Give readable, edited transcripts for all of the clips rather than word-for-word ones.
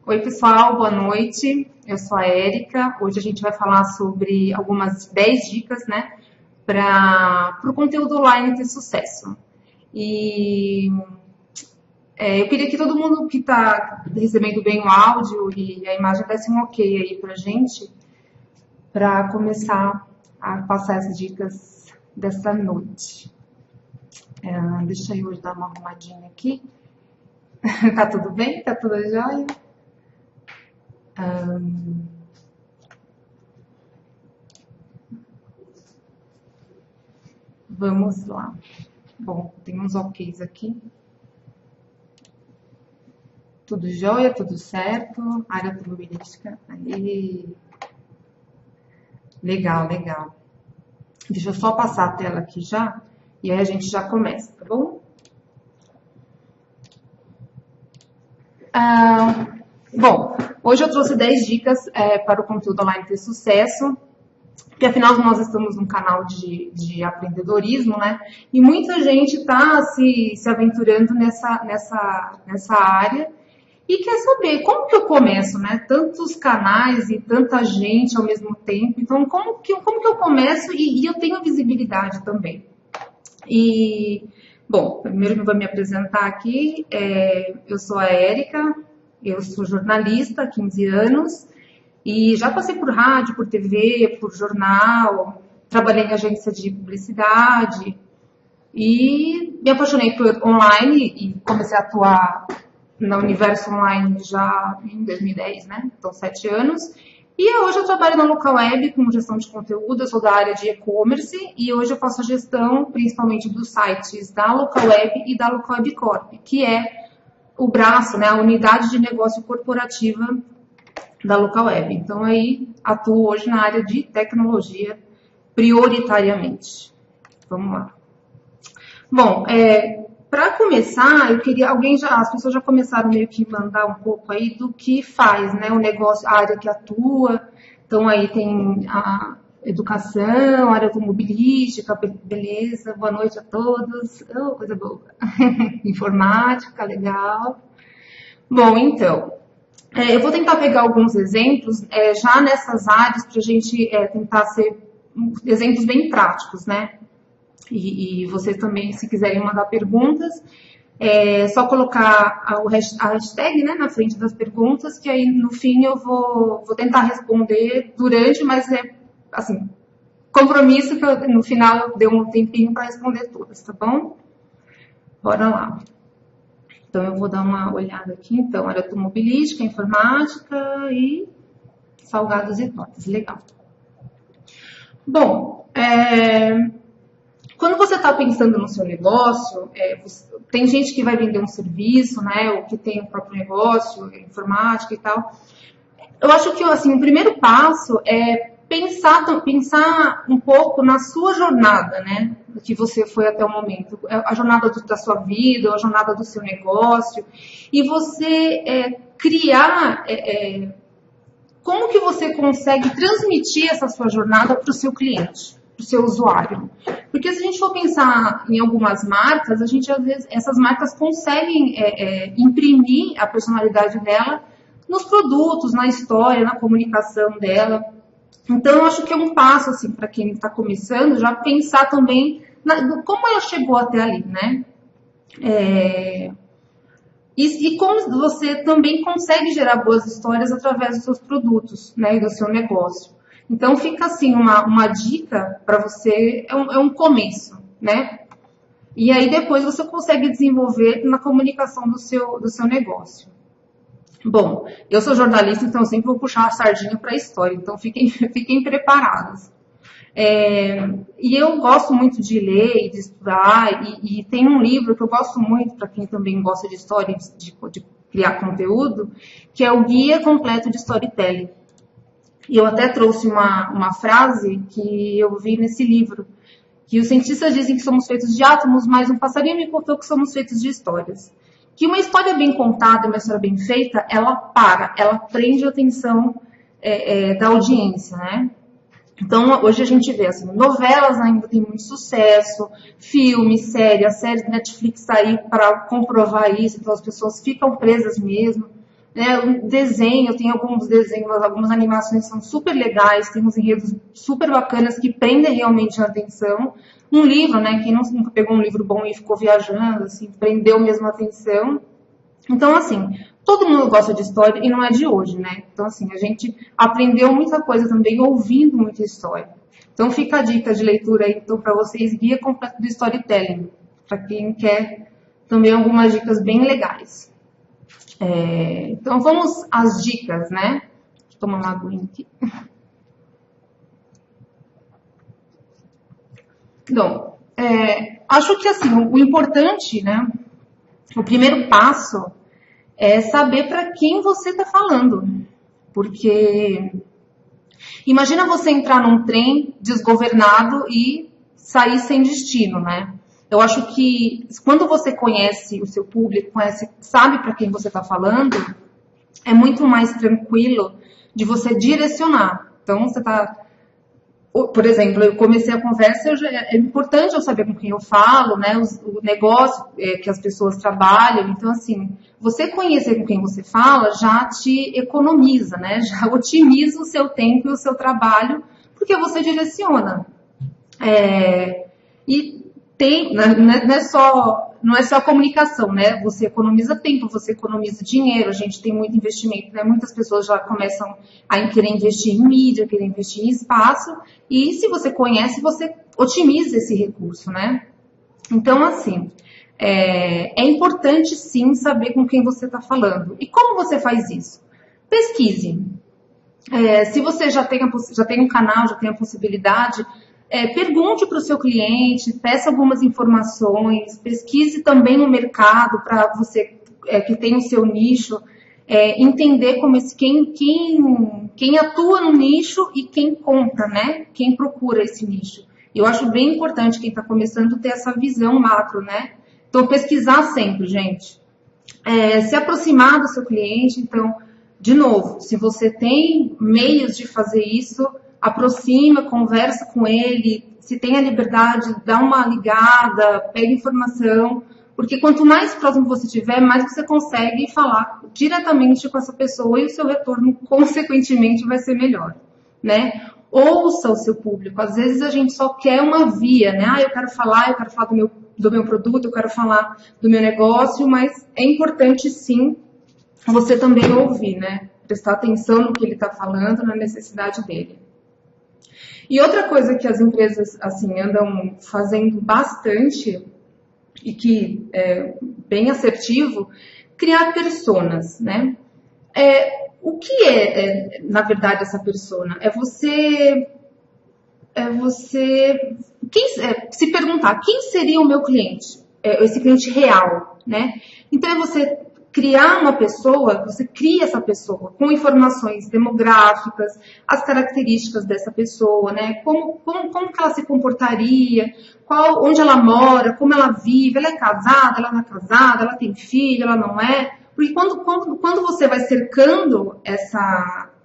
Oi, pessoal, boa noite. Eu sou a Érica. Hoje a gente vai falar sobre algumas 10 dicas, né, para o conteúdo online ter sucesso. E eu queria que todo mundo que está recebendo bem o áudio e a imagem desse um ok aí para a gente, para começar a passar as dicas dessa noite. Deixa eu dar uma arrumadinha aqui. Tá tudo bem? Tá tudo jóia? Vamos lá. Bom, tem uns OKs aqui. Tudo jóia, tudo certo. Área automobilística. Aí. Legal, legal. Deixa eu só passar a tela aqui já. E aí a gente já começa, tá bom? Bom, hoje eu trouxe 10 dicas para o conteúdo online ter sucesso, porque afinal nós estamos num canal de empreendedorismo, né? E muita gente está se aventurando nessa área e quer saber como que eu começo, né? Tantos canais e tanta gente ao mesmo tempo, então como que eu começo e eu tenho visibilidade também. E, bom, primeiro que eu vou me apresentar aqui, eu sou a Érica, eu sou jornalista há 15 anos e já passei por rádio, por TV, por jornal, trabalhei em agência de publicidade e me apaixonei por online e comecei a atuar no universo online já em 2010, né? Então, 7 anos. E hoje eu trabalho na Local Web com gestão de conteúdo, eu sou da área de e-commerce e hoje eu faço a gestão principalmente dos sites da Local Web e da Local Web Corp, que é o braço, né, a unidade de negócio corporativa da Local Web. Então aí atuo hoje na área de tecnologia prioritariamente. Vamos lá. Bom, para começar, eu queria as pessoas já começaram meio que mandar um pouco aí do que faz, né, o negócio, a área que atua. Então aí tem a educação, a área automobilística, beleza, boa noite a todos. Oh, coisa boa. Informática, legal. Bom, então, eu vou tentar pegar alguns exemplos já nessas áreas para a gente tentar ser exemplos bem práticos, né? E vocês também, se quiserem mandar perguntas, só colocar a hashtag, né, na frente das perguntas, que aí no fim eu vou tentar responder durante, mas assim, compromisso que no final eu dei um tempinho para responder todas, tá bom? Bora lá. Então eu vou dar uma olhada aqui, então, área automobilística, informática e salgados e tortas, legal. Bom, quando você está pensando no seu negócio, tem gente que vai vender um serviço, né, ou que tem o próprio negócio, informática e tal. Eu acho que assim, o primeiro passo é pensar um pouco na sua jornada, né, do que você foi até o momento, a jornada da sua vida, a jornada do seu negócio, e você criar como que você consegue transmitir essa sua jornada para o seu cliente, para o seu usuário. Porque se a gente for pensar em algumas marcas, a gente às vezes, essas marcas conseguem imprimir a personalidade dela nos produtos, na história, na comunicação dela. Então, eu acho que é um passo, assim, para quem está começando, já pensar também como ela chegou até ali, né? E como você também consegue gerar boas histórias através dos seus produtos, né, e do seu negócio. Então, fica assim, uma dica para você, é um começo, né? E aí, depois, você consegue desenvolver na comunicação do seu negócio. Bom, eu sou jornalista, então eu sempre vou puxar a sardinha para a história, então fiquem preparados. E eu gosto muito de ler e de estudar, e tem um livro que eu gosto muito, para quem também gosta de história, de criar conteúdo, que é o Guia Completo de Storytelling. E eu até trouxe uma frase que eu vi nesse livro, que os cientistas dizem que somos feitos de átomos, mas um passarinho me contou que somos feitos de histórias. Que uma história bem contada, uma história bem feita, ela prende a atenção da audiência, né? Então, hoje a gente vê, assim, novelas ainda tem muito sucesso, filmes, séries, a série Netflix está aí para comprovar isso, então as pessoas ficam presas mesmo. né? O desenho, tem alguns desenhos, algumas animações que são super legais, tem uns enredos super bacanas que prendem realmente a atenção. Um livro, né? Quem nunca pegou um livro bom e ficou viajando, assim, prendeu mesmo a atenção. Então, assim, todo mundo gosta de história e não é de hoje, né? Então, assim, a gente aprendeu muita coisa também ouvindo muita história. Então, fica a dica de leitura aí, então, para vocês, Guia Completo do Storytelling, para quem quer também algumas dicas bem legais. Então, vamos às dicas, né? Deixa eu tomar uma aguinha aqui. Então, acho que, assim, o importante, né? O primeiro passo é saber para quem você está falando. Porque imagina você entrar num trem desgovernado e sair sem destino, né? Eu acho que quando você conhece o seu público, sabe para quem você está falando, é muito mais tranquilo de você direcionar. Então, você está... Por exemplo, eu comecei a conversa, é importante eu saber com quem eu falo, né? O negócio que as pessoas trabalham. Então, assim, você conhecer com quem você fala já te economiza, né? Já otimiza o seu tempo e o seu trabalho, porque você direciona. E não é só a comunicação, né? Você economiza tempo, você economiza dinheiro, a gente tem muito investimento, né? Muitas pessoas já começam a querer investir em mídia, querer investir em espaço, e se você conhece, você otimiza esse recurso, né? Então, assim, é importante sim saber com quem você está falando. E como você faz isso? Pesquise. Se você já tem um canal, já tem a possibilidade, pergunte para o seu cliente, peça algumas informações, pesquise também no mercado para você que tem o seu nicho, entender quem atua no nicho e quem compra, né? Quem procura esse nicho. Eu acho bem importante quem está começando ter essa visão macro, né? Então, pesquisar sempre, gente. Se aproximar do seu cliente, então, de novo, se você tem meios de fazer isso, aproxima, conversa com ele, se tem a liberdade, dá uma ligada, pega informação, porque quanto mais próximo você estiver, mais você consegue falar diretamente com essa pessoa e o seu retorno, consequentemente, vai ser melhor, né? Ouça o seu público. Às vezes a gente só quer uma via, né? Eu quero falar do meu produto, eu quero falar do meu negócio, mas é importante, sim, você também ouvir, né? Prestar atenção no que ele está falando, na necessidade dele. E outra coisa que as empresas assim andam fazendo bastante e que é bem assertivo, criar personas, né? O que na verdade, essa persona? Se perguntar quem seria o meu cliente, esse cliente real, né? Então é você criar uma pessoa, você cria essa pessoa com informações demográficas, as características dessa pessoa, né? Como que ela se comportaria, onde ela mora, como ela vive, ela é casada, ela não é casada, ela tem filho, ela não é. Porque quando você vai cercando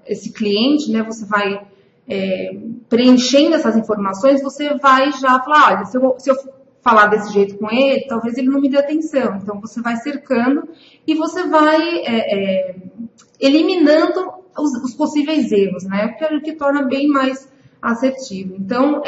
esse cliente, né? Você vai preenchendo essas informações, você vai já falar, olha, se eu falar desse jeito com ele, talvez ele não me dê atenção. Então, você vai cercando e você vai eliminando os possíveis erros, né? O que torna bem mais assertivo. Então,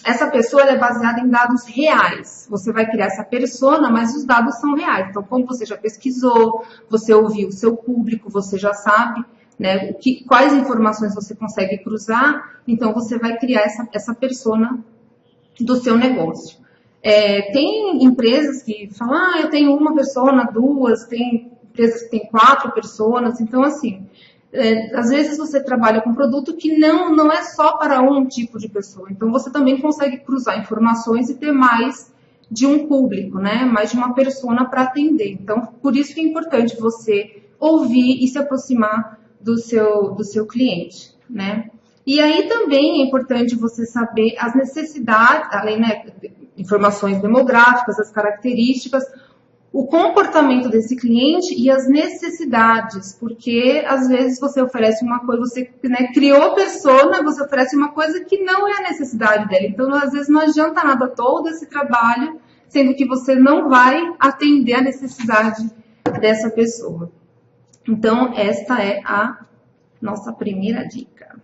essa pessoa é baseada em dados reais. Você vai criar essa persona, mas os dados são reais. Então, como você já pesquisou, você ouviu o seu público, você já sabe, né, quais informações você consegue cruzar, então você vai criar essa persona do seu negócio. Tem empresas que falam, eu tenho uma persona, duas, tem empresas que têm 4 personas, então assim, às vezes você trabalha com um produto que não é só para um tipo de pessoa, então você também consegue cruzar informações e ter mais de um público, né? Mais de uma persona para atender. Então, por isso que é importante você ouvir e se aproximar do seu cliente, né? E aí também é importante você saber as necessidades, além, né, informações demográficas, as características, o comportamento desse cliente e as necessidades, porque às vezes você oferece uma coisa, você, né, criou persona, você oferece uma coisa que não é a necessidade dela. Então, às vezes não adianta nada todo esse trabalho, sendo que você não vai atender a necessidade dessa pessoa. Então, esta é a nossa primeira dica.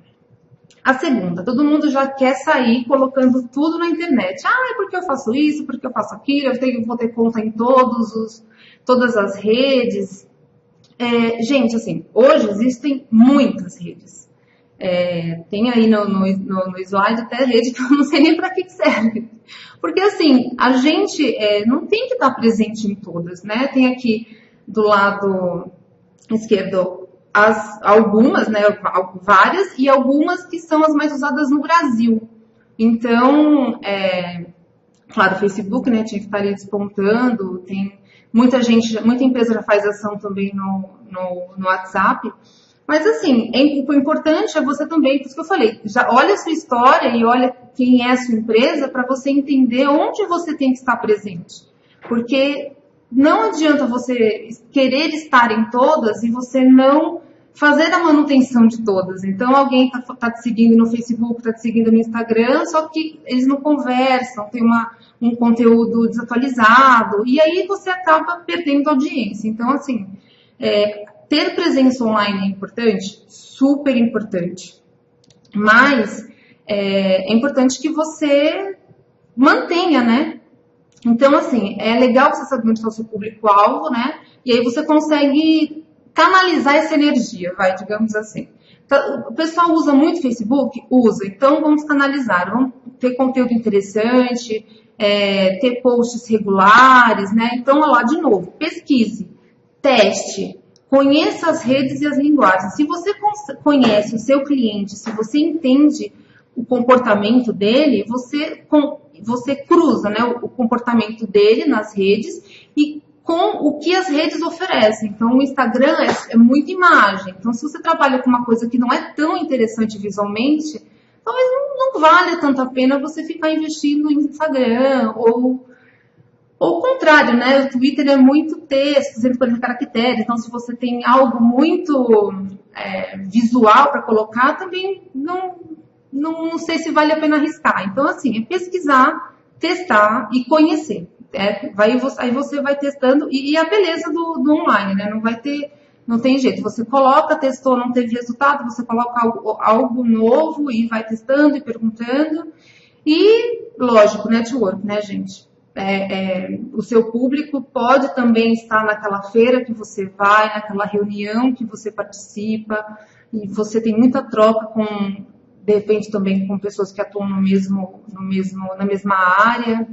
A segunda, todo mundo já quer sair colocando tudo na internet. Ah, porque eu faço isso, porque eu faço aquilo, vou ter conta em todas as redes. Gente, assim, hoje existem muitas redes. Tem aí no slide até rede que eu não sei nem para que serve. Porque, assim, a gente não tem que estar presente em todas, né? Tem aqui do lado esquerdo algumas, né? Várias, e algumas que são as mais usadas no Brasil. Então, claro, o Facebook, né? Tinha que estar ali despontando, tem muita empresa já faz ação também no WhatsApp. Mas, assim, o importante é você também, por isso que eu falei, já olha a sua história e olha quem é a sua empresa para você entender onde você tem que estar presente. Porque não adianta você querer estar em todas e você não fazer a manutenção de todas. Então, alguém está te seguindo no Facebook, está te seguindo no Instagram, só que eles não conversam, tem um conteúdo desatualizado, e aí você acaba perdendo audiência. Então, assim, ter presença online é importante? Super importante. Mas é importante que você mantenha, né? Então, assim, é legal você saber onde está o seu público-alvo, né? E aí você consegue canalizar essa energia, digamos assim. Então, o pessoal usa muito Facebook? Usa. Então, vamos canalizar. Vamos ter conteúdo interessante, ter posts regulares, né? Então, olha lá, de novo, pesquise, teste, conheça as redes e as linguagens. Se você conhece o seu cliente, se você entende o comportamento dele, você cruza, né, o comportamento dele nas redes e com o que as redes oferecem. Então, o Instagram é muita imagem. Então, se você trabalha com uma coisa que não é tão interessante visualmente, talvez não valha tanto a pena você ficar investindo em Instagram ou o contrário, né? O Twitter é muito texto, 240 caracteres. Então, se você tem algo muito visual para colocar, também não sei se vale a pena arriscar. Então, assim, é pesquisar, testar e conhecer. Aí você vai testando, e a beleza do online, né? Não tem jeito. Você coloca, testou, não teve resultado, você coloca algo novo e vai testando e perguntando. E, lógico, network, né, gente? O seu público pode também estar naquela feira que você vai, naquela reunião que você participa, e você tem muita troca de repente também com pessoas que atuam na mesma área.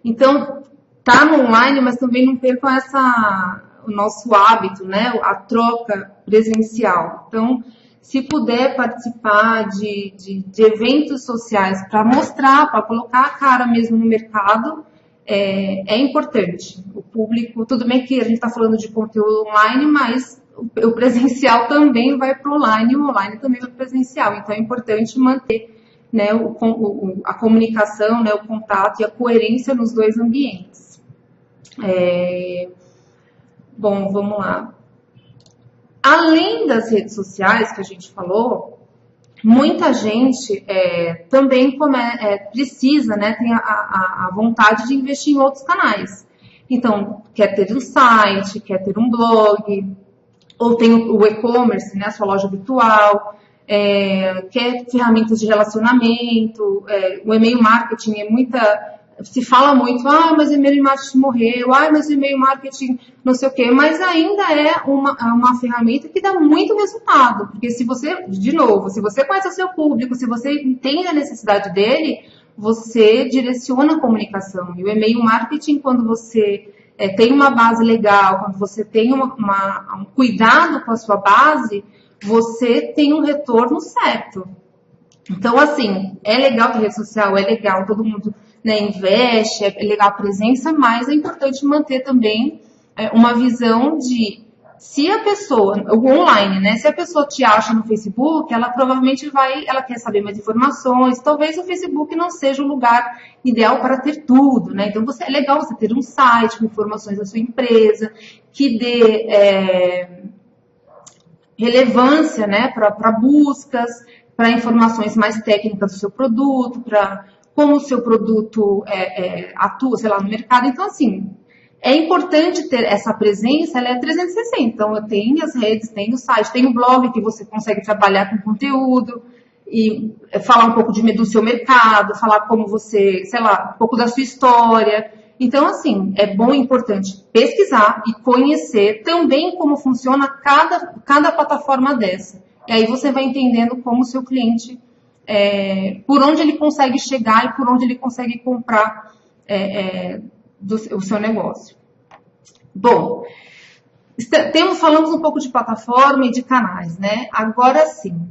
Então, tá no online, mas também não percam o nosso hábito, né? A troca presencial. Então, se puder participar de eventos sociais para mostrar, para colocar a cara mesmo no mercado, é importante. O público, tudo bem que a gente está falando de conteúdo online, mas o presencial também vai para o online, e o online também vai para o presencial. Então, é importante manter, né, a comunicação, né, o contato e a coerência nos dois ambientes. Bom, vamos lá. Além das redes sociais que a gente falou, muita gente também precisa, né, tem a vontade de investir em outros canais. Então, quer ter um site, quer ter um blog, ou tem o e-commerce, né, a sua loja virtual, quer ferramentas de relacionamento, o e-mail marketing se fala muito, mas o e-mail marketing morreu, mas o e-mail marketing não sei o quê, mas ainda é uma ferramenta que dá muito resultado, porque se você conhece o seu público, se você entende a necessidade dele, você direciona a comunicação. E o e-mail marketing, quando você tem uma base legal, quando você tem um cuidado com a sua base, você tem um retorno certo. Então, assim, é legal ter rede social, é legal, todo mundo, né, investe, é legal a presença, mas é importante manter também uma visão de, se a pessoa, o online, né, se a pessoa te acha no Facebook, ela provavelmente ela quer saber mais informações, talvez o Facebook não seja o lugar ideal para ter tudo, né, então é legal você ter um site com informações da sua empresa, que dê relevância, né, para buscas, para informações mais técnicas do seu produto, para como o seu produto atua, sei lá, no mercado. Então, assim, é importante ter essa presença, ela é 360. Então, eu tenho as redes, tenho o site, tenho o blog que você consegue trabalhar com conteúdo e falar um pouco do seu mercado, falar como você, sei lá, um pouco da sua história. Então, assim, é bom e importante pesquisar e conhecer também como funciona cada plataforma dessa. E aí você vai entendendo como o seu cliente, por onde ele consegue chegar e por onde ele consegue comprar o seu negócio. Bom, falamos um pouco de plataforma e de canais, né? Agora sim,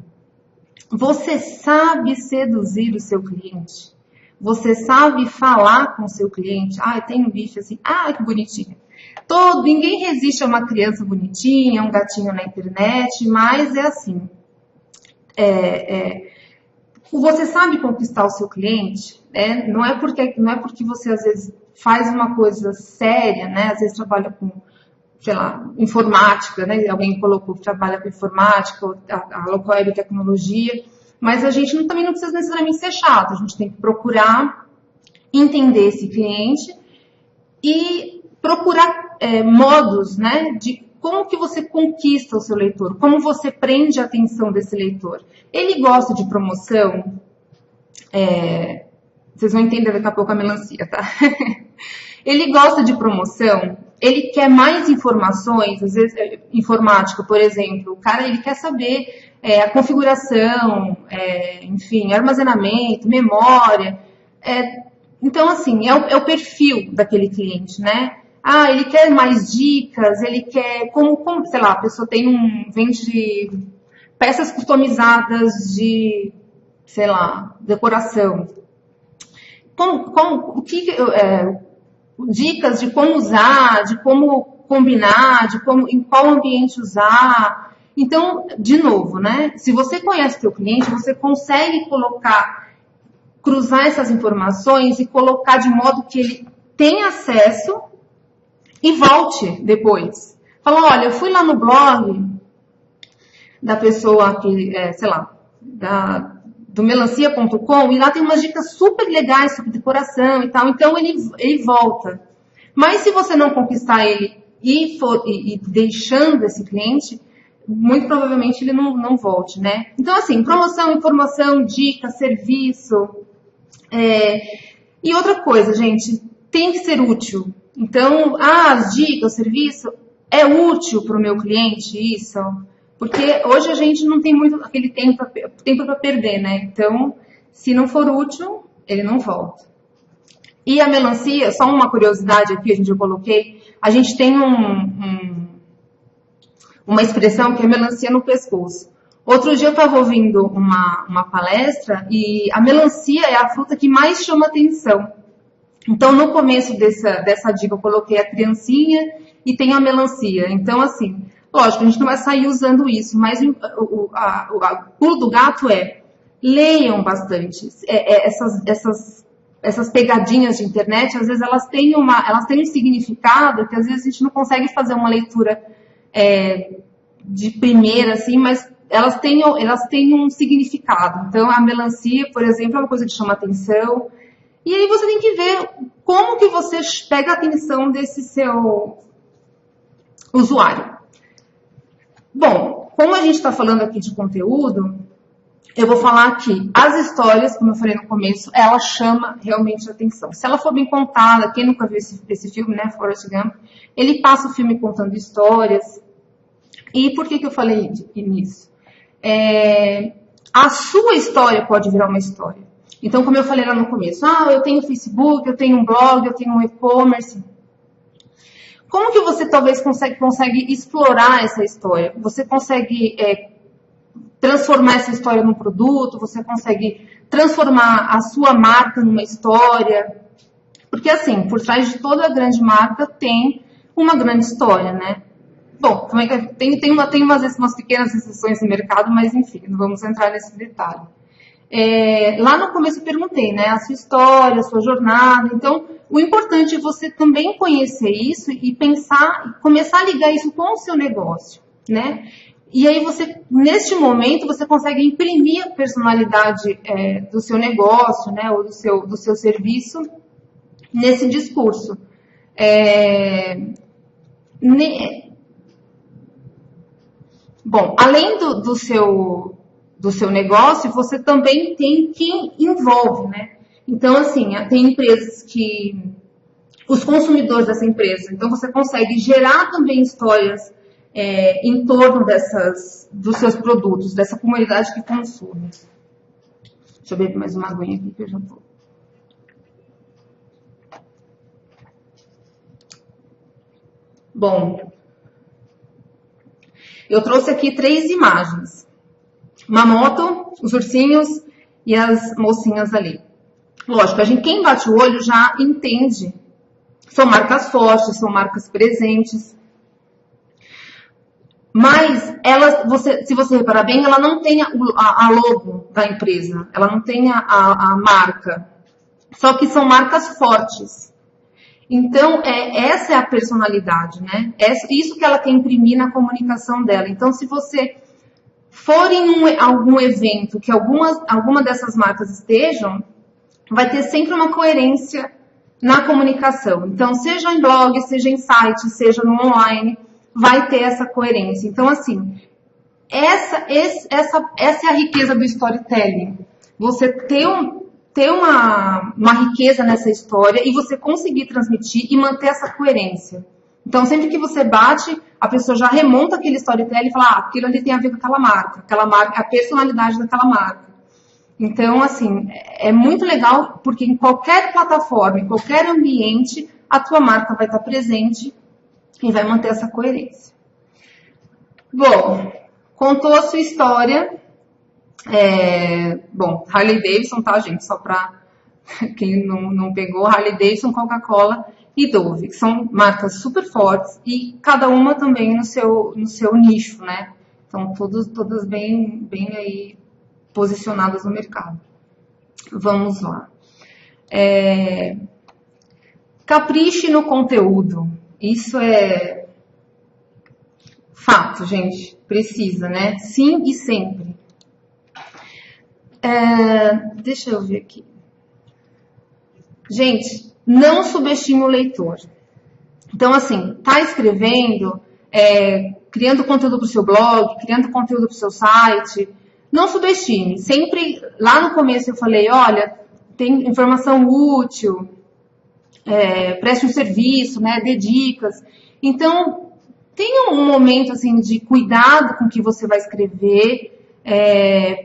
você sabe seduzir o seu cliente? Você sabe falar com o seu cliente? Ah, tem um bicho assim, ah, que bonitinho. Ninguém resiste a uma criança bonitinha, um gatinho na internet, mas é assim. Você sabe conquistar o seu cliente, né? Não é porque você às vezes faz uma coisa séria, né? Às vezes trabalha com, sei lá, informática, né? Alguém colocou que trabalha com informática, a local web tecnologia, mas a gente também não precisa necessariamente ser chato, a gente tem que procurar entender esse cliente e procurar modos, né? De como que você conquista o seu leitor, como você prende a atenção desse leitor. Ele gosta de promoção, vocês vão entender daqui a pouco a melancia, tá? Ele gosta de promoção, ele quer mais informações, às vezes informática, por exemplo, o cara ele quer saber a configuração, enfim, armazenamento, memória. Então, assim, é o perfil daquele cliente, né? Ah, ele quer mais dicas, ele quer, sei lá, a pessoa vende peças customizadas de, sei lá, decoração. Dicas de como usar, de como combinar, em qual ambiente usar. Então, de novo, né? Se você conhece o seu cliente, você consegue cruzar essas informações e colocar de modo que ele tenha acesso e volte depois. Fala, olha, eu fui lá no blog da pessoa que, sei lá, do melancia.com e lá tem umas dicas super legais sobre decoração e tal, então ele volta. Mas se você não conquistar ele e deixando esse cliente, muito provavelmente ele não volte, né? Então, assim, promoção, informação, dica, serviço. E outra coisa, gente, tem que ser útil. Então, as dicas, o serviço, é útil para o meu cliente isso? Porque hoje a gente não tem muito aquele tempo para perder, né? Então, se não for útil, ele não volta. E a melancia, só uma curiosidade aqui, eu coloquei, a gente tem uma expressão que é melancia no pescoço. Outro dia eu estava ouvindo uma palestra e a melancia é a fruta que mais chama atenção. Então, no começo dessa dica, eu coloquei a criancinha e tem a melancia. Então, assim, lógico, a gente não vai sair usando isso, mas o pulo do gato leiam bastante. Essas pegadinhas de internet, às vezes elas têm um significado que às vezes a gente não consegue fazer uma leitura de primeira, assim, mas elas têm um significado. Então, a melancia, por exemplo, é uma coisa que chama atenção. E aí você tem que ver como que você pega a atenção desse seu usuário. Bom, como a gente está falando aqui de conteúdo, eu vou falar aqui, as histórias, como eu falei no começo, ela chama realmente a atenção. Se ela for bem contada, quem nunca viu esse filme, né, Forrest Gump, ele passa o filme contando histórias. E por que eu falei nisso? A sua história pode virar uma história. Então, como eu falei lá no começo, eu tenho Facebook, eu tenho um blog, eu tenho um e-commerce. Como que você talvez consegue explorar essa história? Você consegue transformar essa história num produto? Você consegue transformar a sua marca numa história? Porque, assim, por trás de toda grande marca tem uma grande história, né? Bom, tem umas pequenas exceções no mercado, mas, enfim, não vamos entrar nesse detalhe. Lá no começo eu perguntei, né, a sua história, a sua jornada. Então, o importante é você também conhecer isso e pensar, começar a ligar isso com o seu negócio, né? E aí neste momento, você consegue imprimir a personalidade do seu negócio, né, ou do seu serviço nesse discurso. Bom, além do seu negócio, você também tem quem envolve, né? Então, assim, tem empresas que... Os consumidores dessa empresa. Então, você consegue gerar também histórias em torno dos seus produtos, dessa comunidade que consome. Deixa eu beber mais uma aguinha aqui que eu já tô. Bom, eu trouxe aqui 3 imagens. Uma moto, os ursinhos e as mocinhas ali. Lógico, quem bate o olho já entende. São marcas fortes, são marcas presentes. Mas, se você reparar bem, ela não tem a logo da empresa. Ela não tem a marca. Só que são marcas fortes. Então, essa é a personalidade, né? Isso que ela quer imprimir na comunicação dela. Então, se você for em algum evento que alguma dessas marcas estejam, vai ter sempre uma coerência na comunicação. Então, seja em blog, seja em site, seja no online, vai ter essa coerência. Então, assim, essa é a riqueza do storytelling. Você ter uma riqueza nessa história e você conseguir transmitir e manter essa coerência. Então, sempre que você bate, a pessoa já remonta aquele storytelling e fala, aquilo ali tem a ver com aquela marca, a personalidade daquela marca. Então, assim, é muito legal porque em qualquer plataforma, em qualquer ambiente, a tua marca vai estar presente e vai manter essa coerência. Bom, contou a sua história. Bom, Harley Davidson, tá, gente? Só para quem não pegou, Harley Davidson, Coca-Cola e Dove, que são marcas super fortes e cada uma também no seu nicho, né? Então, todas bem aí posicionadas no mercado. Vamos lá. Capriche no conteúdo. Isso é fato, gente. Precisa, né? Sim e sempre. Deixa eu ver aqui. Gente, não subestime o leitor. Então, assim, tá escrevendo, criando conteúdo para o seu blog, criando conteúdo para o seu site, não subestime. Sempre, lá no começo eu falei, olha, tem informação útil, preste um serviço, né, dê dicas. Então, tenha um momento, assim, de cuidado com o que você vai escrever.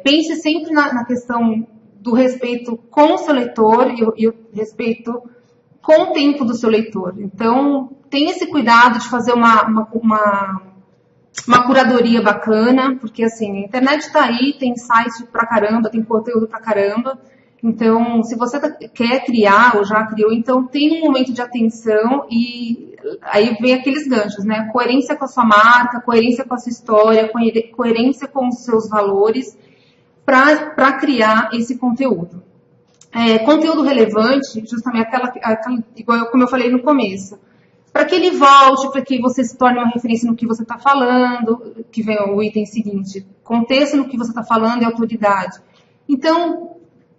Pense sempre na questão do respeito com o seu leitor e o respeito com o tempo do seu leitor. Então, tenha esse cuidado de fazer uma curadoria bacana, porque assim, a internet está aí, tem site pra caramba, tem conteúdo pra caramba. Então, se você quer criar ou já criou, então tem um momento de atenção e aí vem aqueles ganchos, né? Coerência com a sua marca, coerência com a sua história, coerência com os seus valores para criar esse conteúdo. Conteúdo relevante, justamente como eu falei no começo, para que ele volte, para que você se torne uma referência no que você está falando, que vem o item seguinte, contexto no que você está falando e autoridade. Então,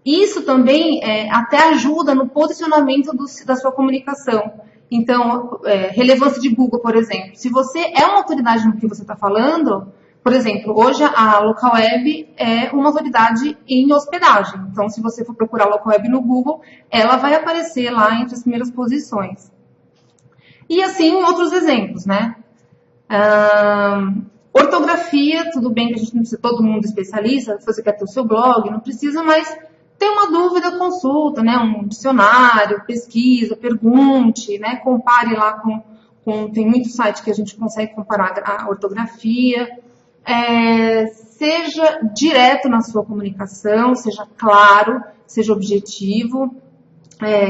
isso também até ajuda no posicionamento da sua comunicação. Então, relevância de Google, por exemplo. Se você é uma autoridade no que você está falando, por exemplo, hoje a Local Web é uma autoridade em hospedagem. Então, se você for procurar Local Web no Google, ela vai aparecer lá entre as primeiras posições. E assim, outros exemplos, né? Ortografia, tudo bem que a gente não precisa todo mundo especialista, se você quer ter o seu blog, não precisa, mas tem uma dúvida, consulta, né? Um dicionário, pesquisa, pergunte, né? Compare lá tem muito site que a gente consegue comparar a ortografia. Seja direto na sua comunicação, seja claro, seja objetivo.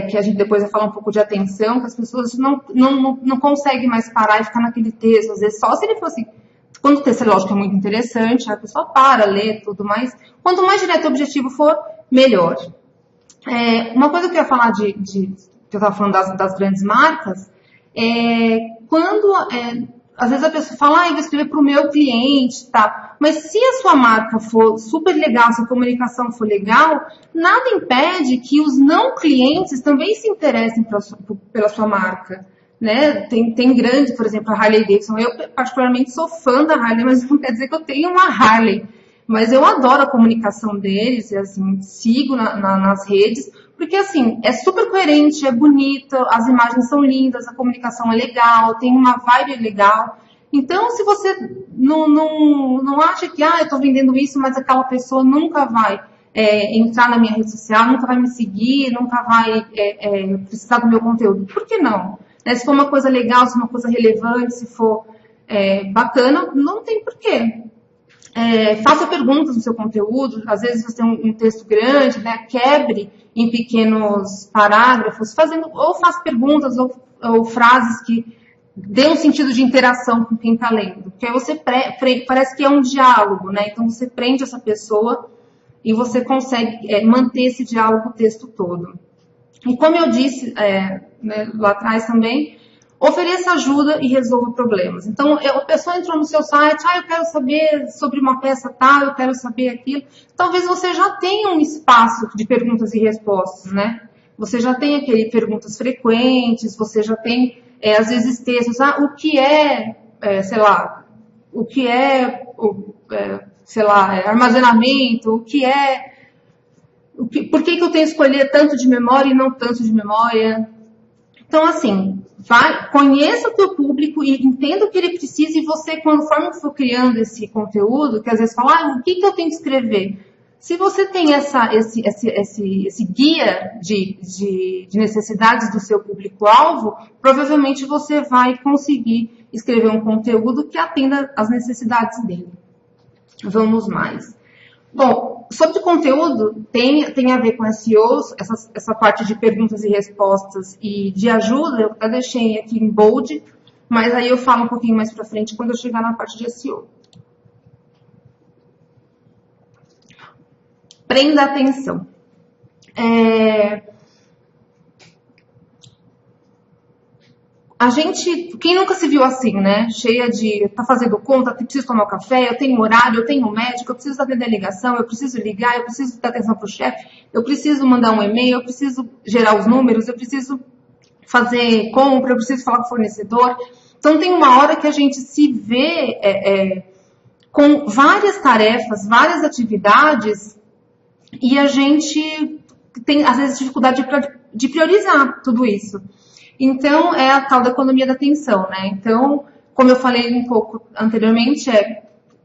Que a gente depois vai falar um pouco de atenção, que as pessoas não conseguem mais parar e ficar naquele texto, às vezes só se ele fosse, quando o texto é lógico é muito interessante, a pessoa para, lê, tudo mais, quanto mais direto o objetivo for, melhor. Uma coisa que eu ia falar que eu estava falando das grandes marcas, quando às vezes a pessoa fala, eu vou escrever para o meu cliente, tá? Mas se a sua marca for super legal, se a comunicação for legal, nada impede que os não clientes também se interessem pela sua marca, né? Tem grande, por exemplo, a Harley Davidson. Eu particularmente sou fã da Harley, mas não quer dizer que eu tenho uma Harley. Mas eu adoro a comunicação deles, e assim, sigo nas redes, porque assim, é super coerente, é bonita, as imagens são lindas, a comunicação é legal, tem uma vibe legal. Então, se você não acha que, eu tô vendendo isso, mas aquela pessoa nunca vai entrar na minha rede social, nunca vai me seguir, nunca vai precisar do meu conteúdo, por que não? Se for uma coisa legal, se for uma coisa relevante, se for bacana, não tem porquê. Faça perguntas no seu conteúdo, às vezes você tem um texto grande, né? Quebre em pequenos parágrafos, ou faça perguntas ou frases que dê um sentido de interação com quem está lendo, porque aí você parece que é um diálogo, né? Então você prende essa pessoa e você consegue manter esse diálogo o texto todo. E como eu disse né, lá atrás também, ofereça ajuda e resolva problemas. Então, a pessoa entrou no seu site, eu quero saber sobre uma peça tal, eu quero saber aquilo. Talvez você já tenha um espaço de perguntas e respostas, né? Você já tem aquele perguntas frequentes, você já tem, às vezes, textos, o que armazenamento, por que eu tenho que escolher tanto de memória e não tanto de memória? Então, assim, conheça o teu público e entenda o que ele precisa, e você, conforme for criando esse conteúdo, que às vezes fala, o que eu tenho que escrever? Se você tem esse guia de necessidades do seu público-alvo, provavelmente você vai conseguir escrever um conteúdo que atenda às necessidades dele. Vamos mais. Bom, sobre conteúdo, tem a ver com SEO, essa parte de perguntas e respostas e de ajuda, eu até deixei aqui em bold, mas aí eu falo um pouquinho mais pra frente quando eu chegar na parte de SEO. Prenda atenção. Quem nunca se viu assim, né? Cheia de, tá fazendo conta, preciso tomar um café, eu tenho horário, eu tenho um médico, eu preciso atender a ligação, eu preciso ligar, eu preciso dar atenção pro chefe, eu preciso mandar um e-mail, eu preciso gerar os números, eu preciso fazer compra, eu preciso falar com o fornecedor. Então tem uma hora que a gente se vê com várias tarefas, várias atividades, e a gente tem, às vezes, dificuldade de priorizar tudo isso. Então, é a tal da economia da atenção, né? Então, como eu falei um pouco anteriormente,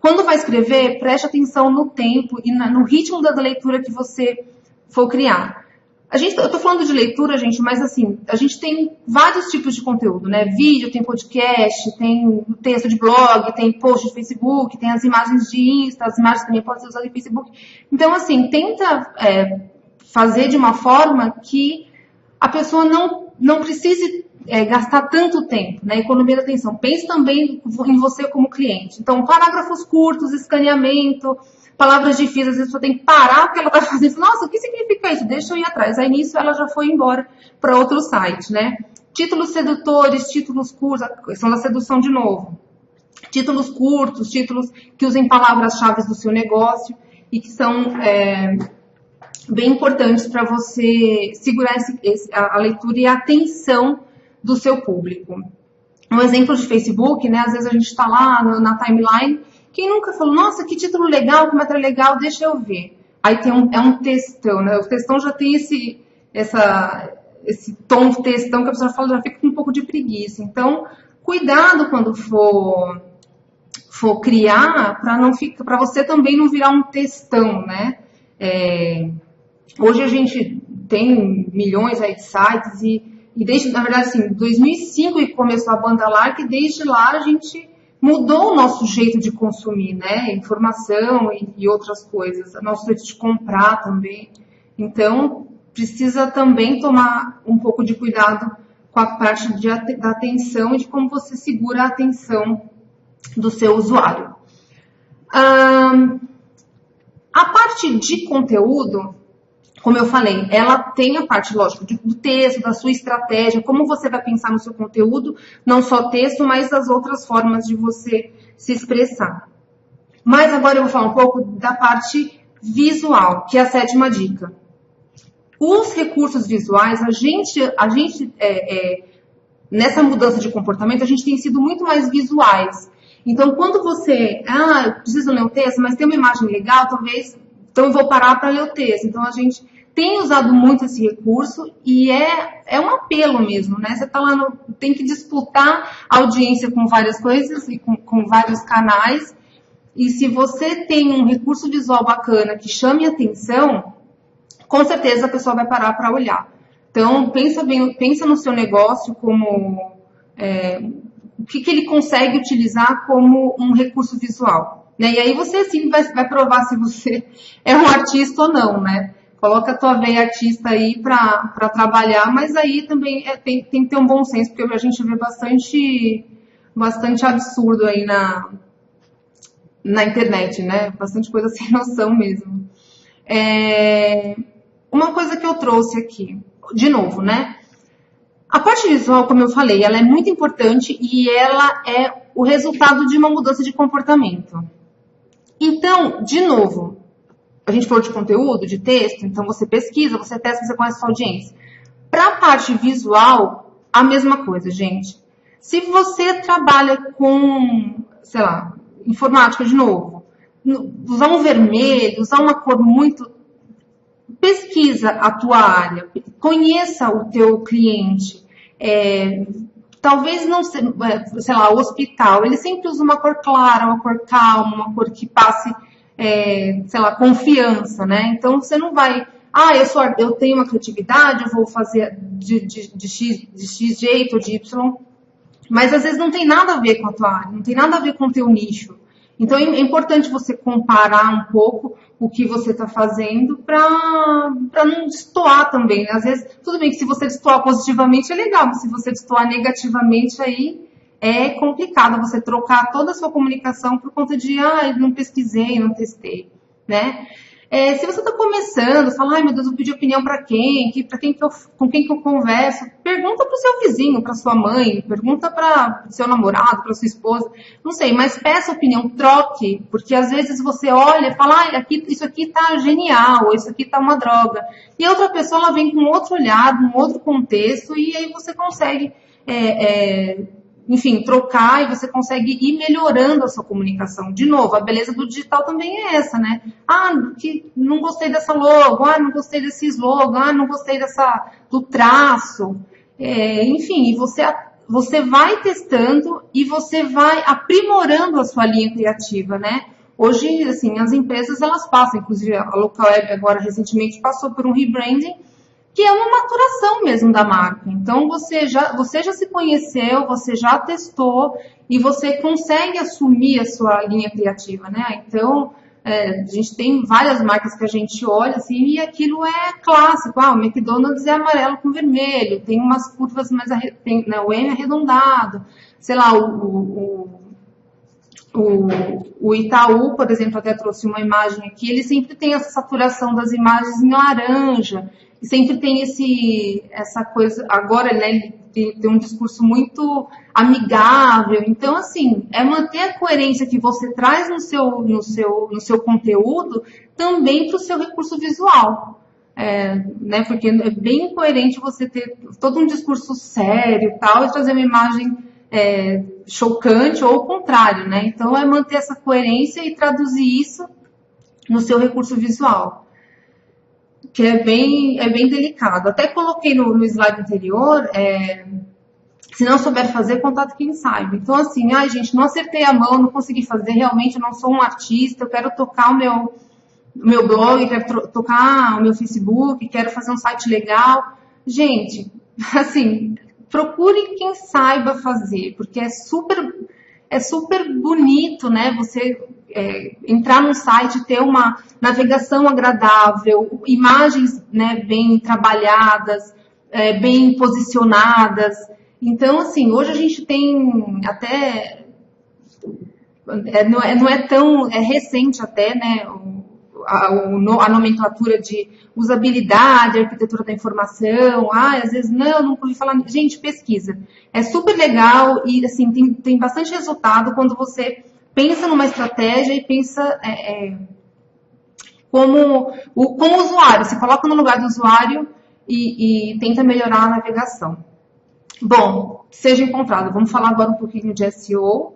quando vai escrever, preste atenção no tempo e no ritmo da leitura que você for criar. Eu tô falando de leitura, gente, mas assim, a gente tem vários tipos de conteúdo, né? Vídeo, tem podcast, tem texto de blog, tem post de Facebook, tem as imagens de Insta, as imagens também podem ser usadas em Facebook. Então, assim, tenta fazer de uma forma que a pessoa não precise gastar tanto tempo, né? Economia da atenção. Pense também em você como cliente. Então, parágrafos curtos, escaneamento, palavras difíceis, às vezes a pessoa tem que parar o que ela está fazendo. Nossa, o que significa isso? Deixa eu ir atrás. Aí nisso ela já foi embora para outro site, né? Títulos sedutores, títulos curtos, a questão da sedução de novo. Títulos curtos, títulos que usem palavras-chave do seu negócio e que são bem importantes para você segurar a leitura e a atenção do seu público. Um exemplo de Facebook, né? Às vezes a gente está lá na timeline, quem nunca falou, nossa, que título legal, que matéria legal, deixa eu ver. Aí tem um textão, né? O textão já tem esse tom de textão que a pessoa fala, já fica com um pouco de preguiça. Então, cuidado quando for criar, para você também não virar um textão, né? Hoje a gente tem milhões aí de sites e desde, na verdade, assim, 2005 que começou a banda larga, e desde lá a gente mudou o nosso jeito de consumir, né? Informação e outras coisas, o nosso jeito de comprar também. Então, precisa também tomar um pouco de cuidado com a parte da atenção e de como você segura a atenção do seu usuário. A parte de conteúdo, como eu falei, ela tem a parte, lógico, do texto, da sua estratégia, como você vai pensar no seu conteúdo, não só texto, mas das outras formas de você se expressar. Mas agora eu vou falar um pouco da parte visual, que é a 7ª dica. Os recursos visuais, a gente nessa mudança de comportamento, a gente tem sido muito mais visuais. Então, quando você, eu preciso ler o texto, mas tem uma imagem legal, talvez, então eu vou parar para ler o texto. Então, a gente tem usado muito esse recurso e é um apelo mesmo, né? Você tá lá, tem que disputar a audiência com várias coisas e com vários canais. E se você tem um recurso visual bacana que chame atenção, com certeza a pessoa vai parar para olhar. Então, pensa no seu negócio como o que ele consegue utilizar como um recurso visual, né? E aí você sim vai provar se você é um artista ou não, né? Coloca a tua veia artista aí para trabalhar, mas aí também tem que ter um bom senso, porque a gente vê bastante absurdo aí na internet, né? Bastante coisa sem noção mesmo. Uma coisa que eu trouxe aqui, de novo, né? A parte visual, como eu falei, ela é muito importante e ela é o resultado de uma mudança de comportamento. Então, de novo, a gente falou de conteúdo, de texto, então você pesquisa, você testa, você conhece a sua audiência. Para a parte visual, a mesma coisa, gente. Se você trabalha com, sei lá, informática de novo, usar um vermelho, usar uma cor muito... Pesquisa a tua área, conheça o teu cliente. Talvez não, sei lá, o hospital, ele sempre usa uma cor clara, uma cor calma, uma cor que passe, sei lá, confiança, né? Então você não vai, eu tenho uma criatividade, eu vou fazer de X jeito ou de Y, mas às vezes não tem nada a ver com a tua área, não tem nada a ver com o teu nicho. Então é importante você comparar um pouco o que você está fazendo para não destoar também, né? Às vezes, tudo bem que se você destoar positivamente é legal, mas se você destoar negativamente aí é complicado você trocar toda a sua comunicação por conta de não pesquisei, não testei, né? Se você está começando, fala, meu Deus, eu pedi opinião para quem? Com quem que eu converso? Pergunta para o seu vizinho, para sua mãe, pergunta para o seu namorado, para sua esposa, não sei, mas peça opinião, troque, porque às vezes você olha e fala, isso aqui tá genial, ou isso aqui tá uma droga. E a outra pessoa, ela vem com outro olhar, um outro contexto, e aí você consegue... enfim, trocar e você consegue ir melhorando a sua comunicação. De novo, a beleza do digital também é essa, né? Não gostei dessa logo, não gostei desse slogan, não gostei do traço. Enfim, você vai testando e você vai aprimorando a sua linha criativa, né? Hoje, assim, as empresas, elas passam, inclusive a Localweb agora recentemente passou por um rebranding, que é uma maturação mesmo da marca. Então, você já se conheceu, você já testou e você consegue assumir a sua linha criativa, né? Então, a gente tem várias marcas que a gente olha assim, e aquilo é clássico. O McDonald's é amarelo com vermelho, tem umas curvas mais... né, o M arredondado. Sei lá, o Itaú, por exemplo, até trouxe uma imagem aqui, ele sempre tem essa saturação das imagens em laranja. E sempre tem essa coisa, agora, né, ele tem um discurso muito amigável. Então, assim, é manter a coerência que você traz no seu conteúdo também para o seu recurso visual. Né, porque é bem incoerente você ter todo um discurso sério e tal, e trazer uma imagem chocante ou o contrário, né? Então, é manter essa coerência e traduzir isso no seu recurso visual, que é bem delicado. Até coloquei no slide anterior, se não souber fazer, contato quem saiba. Então, assim, gente, não acertei a mão, não consegui fazer, realmente eu não sou um artista, eu quero tocar o meu blog, quero tocar o meu Facebook, quero fazer um site legal. Gente, assim, procure quem saiba fazer, porque é super bonito, né? Você entrar num site, ter uma navegação agradável, imagens, né, bem trabalhadas, bem posicionadas. Então, assim, hoje a gente tem até... não é tão... É recente até, né? A nomenclatura de usabilidade, arquitetura da informação. Às vezes, não ouvi falar... Gente, pesquisa. É super legal e, assim, tem bastante resultado quando você pensa numa estratégia e pensa como usuário. Se coloca no lugar do usuário e tenta melhorar a navegação. Bom, seja encontrado. Vamos falar agora um pouquinho de SEO,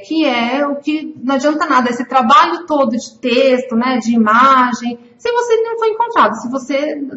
que é o que não adianta nada, esse trabalho todo de texto, né, de imagem, se você não foi encontrado,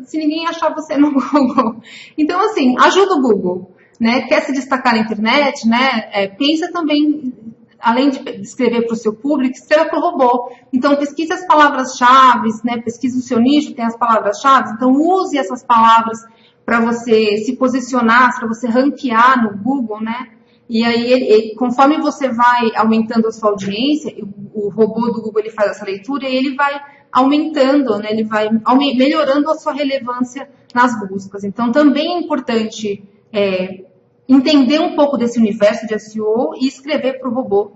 se ninguém achar você no Google. Então, assim, ajuda o Google, né? Quer se destacar na internet, né? Pensa também, além de escrever para o seu público, escreva para o robô. Então, pesquise as palavras-chave, né? Pesquise o seu nicho, tem as palavras-chave. Então, use essas palavras para você se posicionar, para você ranquear no Google, né? E aí, conforme você vai aumentando a sua audiência, o robô do Google ele faz essa leitura e ele vai aumentando, né? Ele vai melhorando a sua relevância nas buscas. Então, também é importante entender um pouco desse universo de SEO e escrever para o robô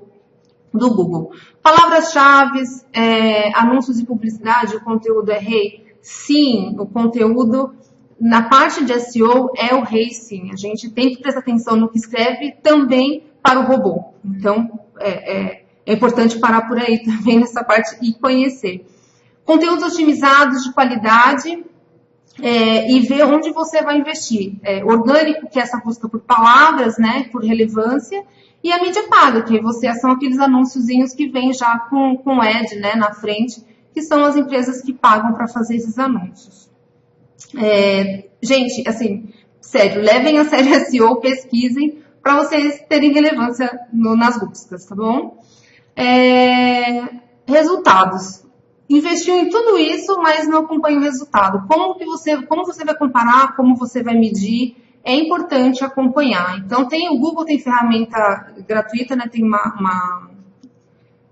do Google. Palavras-chave, anúncios e publicidade, o conteúdo é rei? Sim, o conteúdo na parte de SEO é o rei, sim. A gente tem que prestar atenção no que escreve também para o robô. Então, é importante parar por aí também nessa parte e conhecer. Conteúdos otimizados de qualidade e ver onde você vai investir. Orgânico, que é essa busca por palavras, né, por relevância, e a mídia paga, que são aqueles anúnciozinhos que vêm já com ad, né, na frente, que são as empresas que pagam para fazer esses anúncios. Gente, assim, sério, levem a sério SEO, pesquisem para vocês terem relevância nas buscas, tá bom? Resultados. Investiu em tudo isso, mas não acompanha o resultado. Como você vai comparar, como você vai medir, é importante acompanhar. Então, o Google tem ferramenta gratuita, né? Tem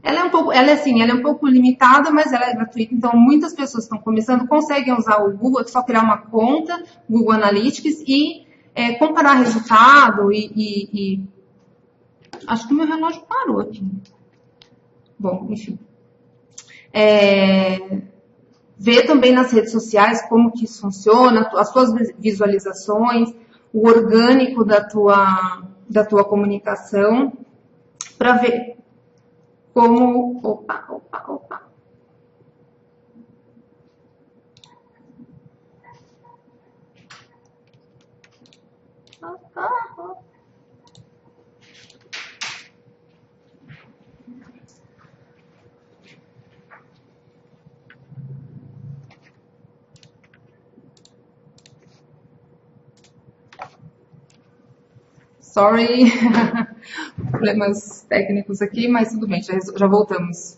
ela é um pouco limitada, mas ela é gratuita. Então, muitas pessoas que estão começando conseguem usar o Google, é só criar uma conta, Google Analytics, e comparar resultado acho que o meu relógio parou aqui. Bom, enfim. Ver também nas redes sociais como que isso funciona, as suas visualizações, o orgânico da tua comunicação, para ver como... Opa. Sorry, problemas técnicos aqui, mas tudo bem, já voltamos.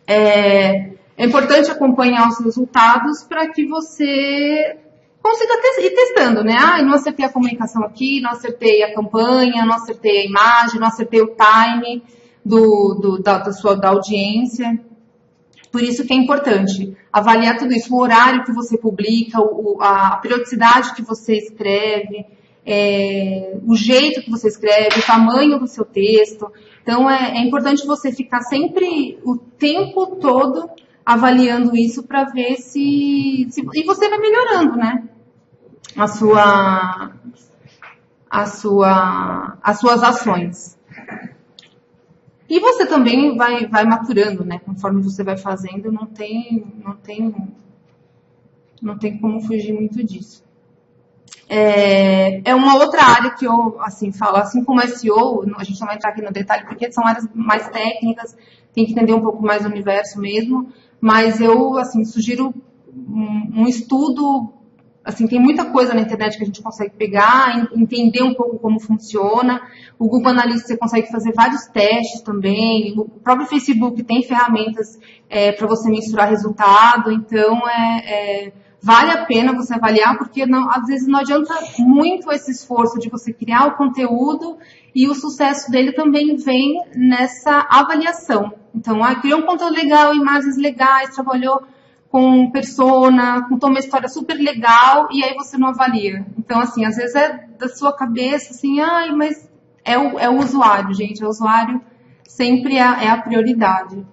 É importante acompanhar os resultados para que você consiga ir testando, né? Não acertei a comunicação aqui, não acertei a campanha, não acertei a imagem, não acertei o time da audiência. Por isso que é importante avaliar tudo isso, o horário que você publica, a periodicidade que você escreve, o jeito que você escreve, o tamanho do seu texto. Então, é importante você ficar sempre, o tempo todo, avaliando isso para ver se... E você vai melhorando, né? As suas ações. E você também vai maturando, né? Conforme você vai fazendo, não tem como fugir muito disso. É uma outra área que eu, falo, assim como SEO, a gente não vai entrar aqui no detalhe, porque são áreas mais técnicas, tem que entender um pouco mais do universo mesmo, mas eu, sugiro um estudo, tem muita coisa na internet que a gente consegue pegar, entender um pouco como funciona. O Google Analytics você consegue fazer vários testes também, o próprio Facebook tem ferramentas para você mensurar resultado, então vale a pena você avaliar, porque às vezes não adianta muito esse esforço de você criar o conteúdo e o sucesso dele também vem nessa avaliação. Então, criou um conteúdo legal, imagens legais, trabalhou com persona, contou uma história super legal e aí você não avalia. Então, às vezes é da sua cabeça, mas é o usuário, gente. O usuário sempre é a prioridade.